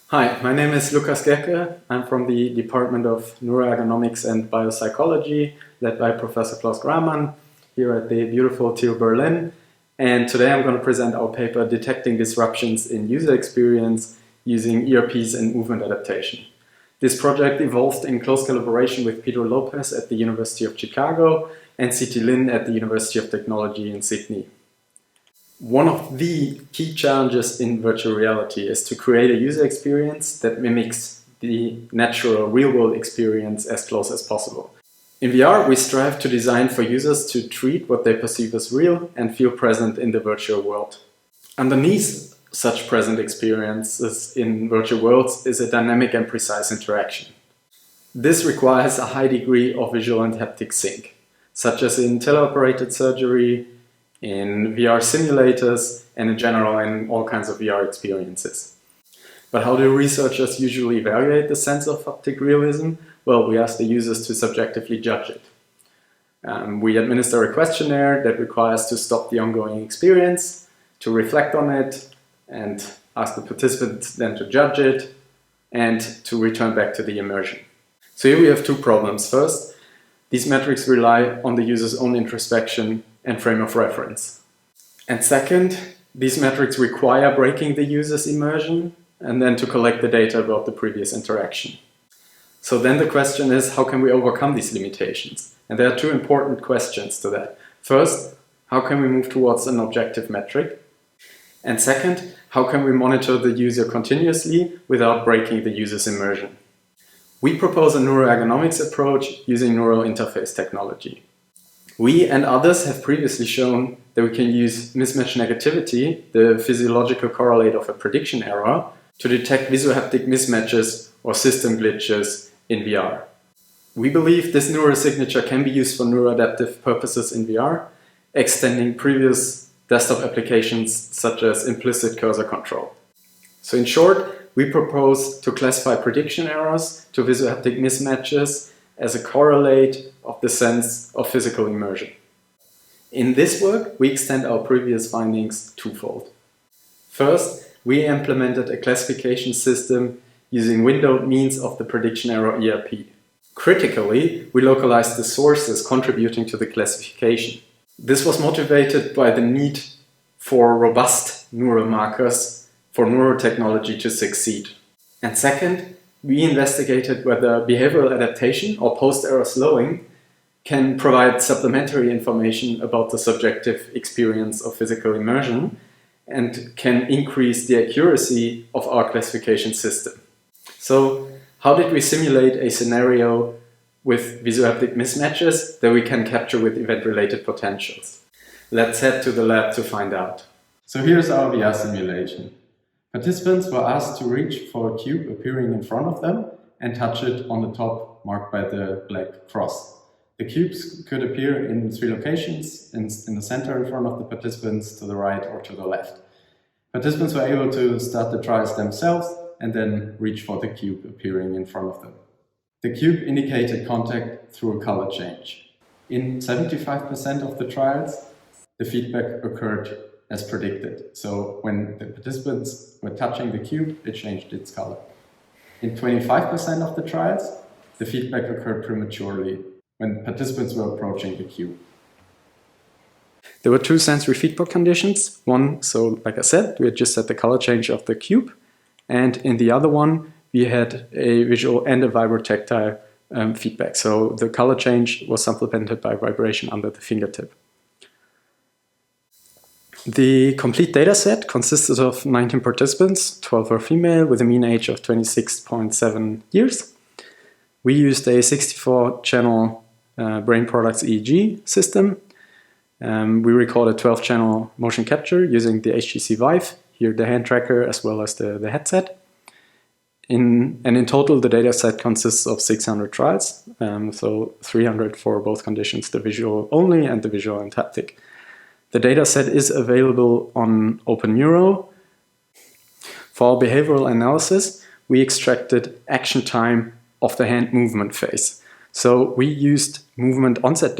Hi, my name is Gehrke. I'm from the Department of Neuroergonomics and Biopsychology, led by Professor Klaus Gramann here at the beautiful TU Berlin. And today I'm going to present our paper, Detecting Disruptions in User Experience using ERPs and Movement Adaptation. This project evolved in close collaboration with Pedro Lopez at the University of Chicago and C.T. Lin at the University of Technology in Sydney. One of the key challenges in virtual reality is to create a user experience that mimics the natural real-world experience as close as possible. In VR, we strive to design for users to treat what they perceive as real and feel present in the virtual world. Underneath such present experiences in virtual worlds is a dynamic and precise interaction. This requires a high degree of visual and haptic sync, such as in teleoperated surgery, in VR simulators, and in general in all kinds of VR experiences. But how do researchers usually evaluate the sense of optic realism? Well, we ask the users to subjectively judge it. We administer a questionnaire that requires to stop the ongoing experience, to reflect on it, and ask the participants then to judge it, and to return back to the immersion. So here we have two problems. First, these metrics rely on the user's own introspection and frame of reference. And second, these metrics require breaking the user's immersion and then to collect the data about the previous interaction. So then the question is, how can we overcome these limitations? And there are two important questions to that. First, how can we move towards an objective metric? And second, how can we monitor the user continuously without breaking the user's immersion? We propose a neuroergonomics approach using neural interface technology. We and others have previously shown that we can use mismatch negativity, the physiological correlate of a prediction error, to detect visuohaptic mismatches or system glitches in VR. We believe this neural signature can be used for neuroadaptive purposes in VR, extending previous desktop applications such as implicit cursor control. So in short, we propose to classify prediction errors to visuohaptic mismatches as a correlate of the sense of physical immersion. In this work, we extend our previous findings twofold. First, we implemented a classification system using windowed means of the prediction error ERP. Critically, we localized the sources contributing to the classification. This was motivated by the need for robust neural markers for neurotechnology to succeed. And second, we investigated whether behavioral adaptation or post-error slowing can provide supplementary information about the subjective experience of physical immersion and can increase the accuracy of our classification system. So, how did we simulate a scenario with visuohaptic mismatches that we can capture with event-related potentials? Let's head to the lab to find out. So here's our VR simulation. Participants were asked to reach for a cube appearing in front of them and touch it on the top marked by the black cross. The cubes could appear in three locations, in the center in front of the participants, to the right or to the left. Participants were able to start the trials themselves and then reach for the cube appearing in front of them. The cube indicated contact through a color change. In 75% of the trials, the feedback occurred as predicted. So when the participants were touching the cube, it changed its color. In 25% of the trials, the feedback occurred prematurely when participants were approaching the cube. There were two sensory feedback conditions. One, so like I said, we had just had the color change of the cube. And in the other one, we had a visual and a vibrotactile feedback. So the color change was supplemented by vibration under the fingertip. The complete data set consisted of 19 participants, 12 were female, with a mean age of 26.7 years. We used a 64-channel brain products EEG system. We recorded 12-channel motion capture using the HTC Vive, here the hand tracker as well as the headset. In total, the data set consists of 600 trials, so 300 for both conditions, the visual only and the visual and haptic. The dataset is available on OpenNeuro. For our behavioral analysis, we extracted action time of the hand movement phase. So we used movement onset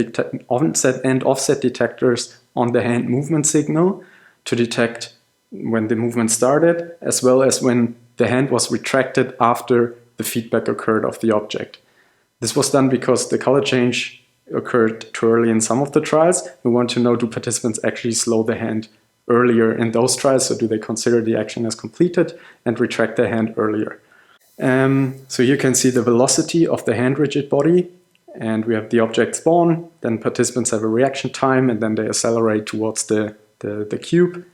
and offset detectors on the hand movement signal to detect when the movement started, as well as when the hand was retracted after the feedback occurred of the object. This was done because the color change occurred too early in some of the trials. We want to know, do participants actually slow the hand earlier in those trials, so do they consider the action as completed and retract their hand earlier? So you can see the velocity of the hand rigid body, and we have the object spawn, then participants have a reaction time, and then they accelerate towards the cube,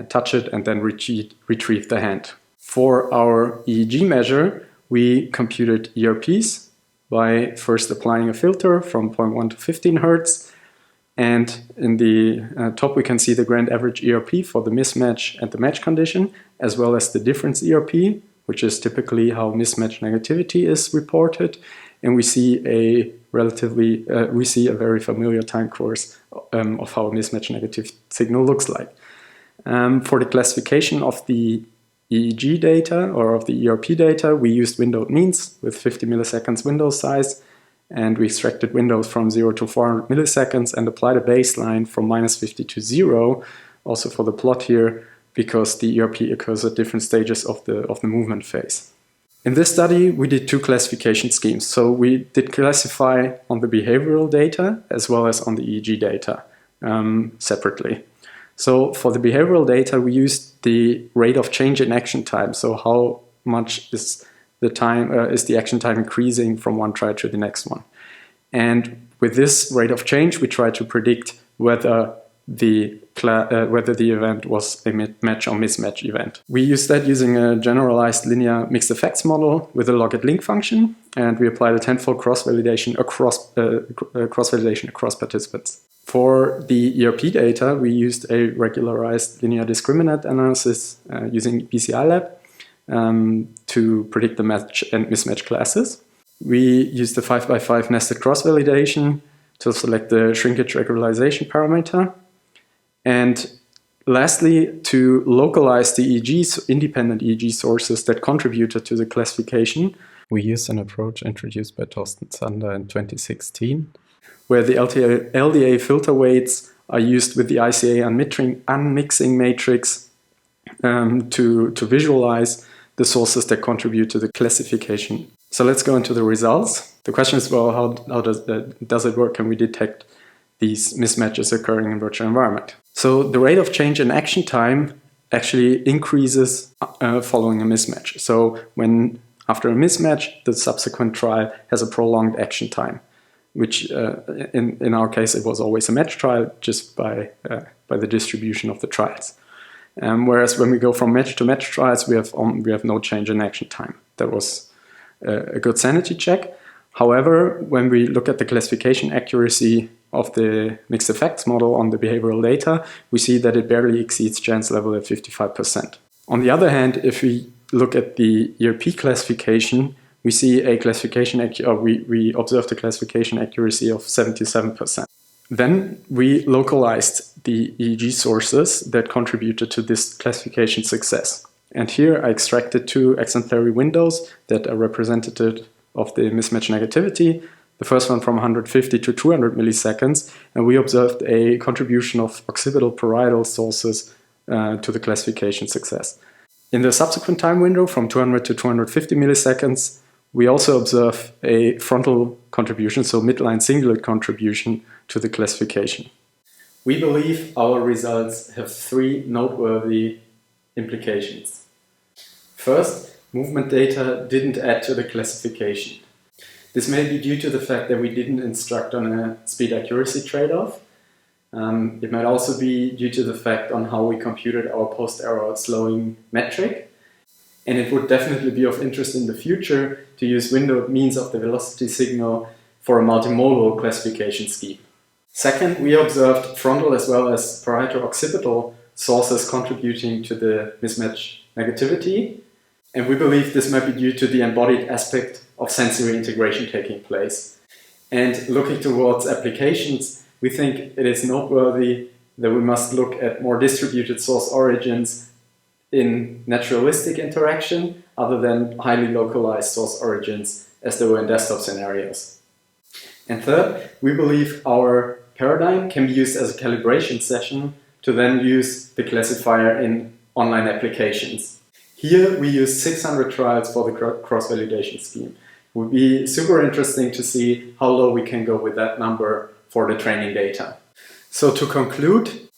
touch it, and then retrieve the hand. For our EEG measure, we computed ERPs by first applying a filter from 0.1 to 15 Hertz. And in the top, we can see the grand average ERP for the mismatch and the match condition, as well as the difference ERP, which is typically how mismatch negativity is reported. And we see a very familiar time course of how a mismatch negative signal looks like. For the classification of the EEG data or of the ERP data, we used windowed means with 50 milliseconds window size, and we extracted windows from 0 to 400 milliseconds and applied a baseline from -50 to 0, also for the plot here, because the ERP occurs at different stages of the movement phase. In this study, we did two classification schemes. So we did classify on the behavioral data as well as on the EEG data separately. So for the behavioral data, we used the rate of change in action time. So how much is the action time increasing from one trial to the next one? And with this rate of change, we try to predict whether the event was a match or mismatch event. We use that using a generalized linear mixed effects model with a logit link function, and we applied a tenfold cross-validation across participants. For the ERP data, we used a regularized linear discriminant analysis using BCI-lab to predict the match and mismatch classes. We used the 5x5 nested cross-validation to select the shrinkage regularization parameter. And lastly, to localize the independent EEG sources that contributed to the classification, we used an approach introduced by Thorsten Zander in 2016, where the LDA filter weights are used with the ICA unmixing matrix to visualize the sources that contribute to the classification. So let's go into the results. The question is, well, how does it work? Can we detect these mismatches occurring in virtual environment? So the rate of change in action time actually increases following a mismatch. So when after a mismatch, the subsequent trial has a prolonged action time, which in our case, it was always a match trial just by the distribution of the trials. Whereas when we go from match to match trials, we have no change in action time. That was a good sanity check. However, when we look at the classification accuracy of the mixed effects model on the behavioral data, we see that it barely exceeds chance level at 55%. On the other hand, if we look at the ERP classification, we see a classification we observe the classification accuracy of 77%. Then we localized the EEG sources that contributed to this classification success. And here I extracted two exemplary windows that are representative of the mismatch negativity. The first one from 150 to 200 milliseconds, and we observed a contribution of occipital parietal sources to the classification success. In the subsequent time window from 200 to 250 milliseconds, we also observe a frontal contribution, so midline cingulate contribution to the classification. We believe our results have three noteworthy implications. First, movement data didn't add to the classification. This may be due to the fact that we didn't instruct on a speed accuracy trade-off. It might also be due to the fact on how we computed our post-error slowing metric. And it would definitely be of interest in the future to use windowed means of the velocity signal for a multimodal classification scheme. Second, we observed frontal as well as parieto-occipital sources contributing to the mismatch negativity. And we believe this might be due to the embodied aspect of sensory integration taking place. And looking towards applications, we think it is noteworthy that we must look at more distributed source origins in naturalistic interaction other than highly localized source origins as they were in desktop scenarios. And third, we believe our paradigm can be used as a calibration session to then use the classifier in online applications. Here we use 600 trials for the cross-validation scheme. It would be super interesting to see how low we can go with that number for the training data. So to conclude,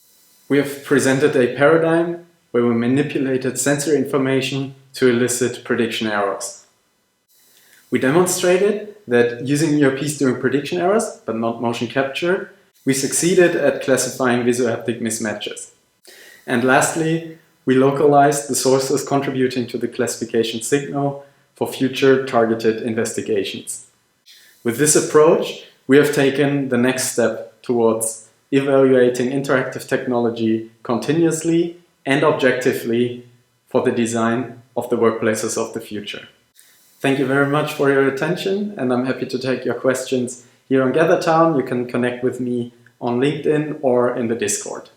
we have presented a paradigm where we manipulated sensory information to elicit prediction errors. We demonstrated that using ERPs during prediction errors, but not motion capture, we succeeded at classifying visohaptic mismatches. And lastly, we localized the sources contributing to the classification signal for future targeted investigations. With this approach, we have taken the next step towards evaluating interactive technology continuously and objectively for the design of the workplaces of the future. Thank you very much for your attention, and I'm happy to take your questions here on GatherTown. You can connect with me on LinkedIn or in the Discord.